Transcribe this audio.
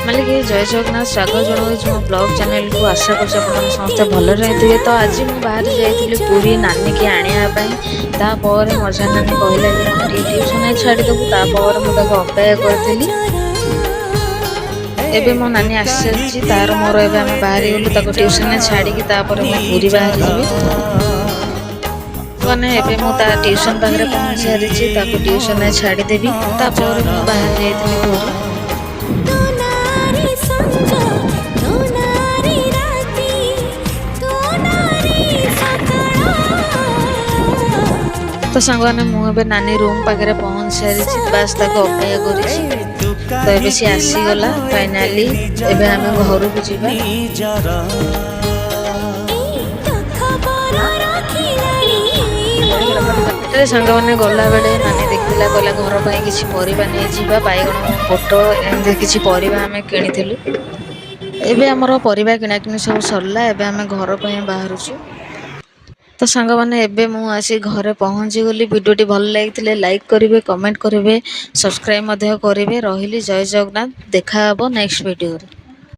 मालिक जय जगन्नाथ स्वागत जनाऊँ मो ब्लॉग चैनल को आशा कर समस्त भल रही तो आज मुझे बाहर जाइली पूरी नानी की आने तापर मजा नानी कहला कि ट्यूशन छाड़देबू तापर मुझे अपेक्षा करी एबे मो नानी आसी तार मोर एबे आम बाहरी गलु ट्यूशन छाड़ी पूरी बाहर जी मैंने एबे मु ट्यूशन पाखे पहुँच सारी ट्यूशन छाड़देवी तापर मुझे बाहर जाइली पूरी तो सांग मैंने मुझे नानी रूम पाखे पहुँच सारी बास अपेक्षा कर तो ये सी आसीगला फाइनाली एबे आम घर को जीवा सांग मैंने गला बेले नानी देखला कहला घर पर किसी परिबा नहीं जीवा बैगण फोटो एमती किसी परिबा आम किणिलु एबे आमर परिबा किणाकिणी सब सरला एबे आम घर पर बाहरुछु तो सांग मैंने एबे मु आसी घरे पहुँची गली वीडियोटी भल लगी लाइक करेंगे कमेंट करेंगे सब्सक्राइब करेंगे रही जय जगन्नाथ देखा नेक्स्ट वीडियो।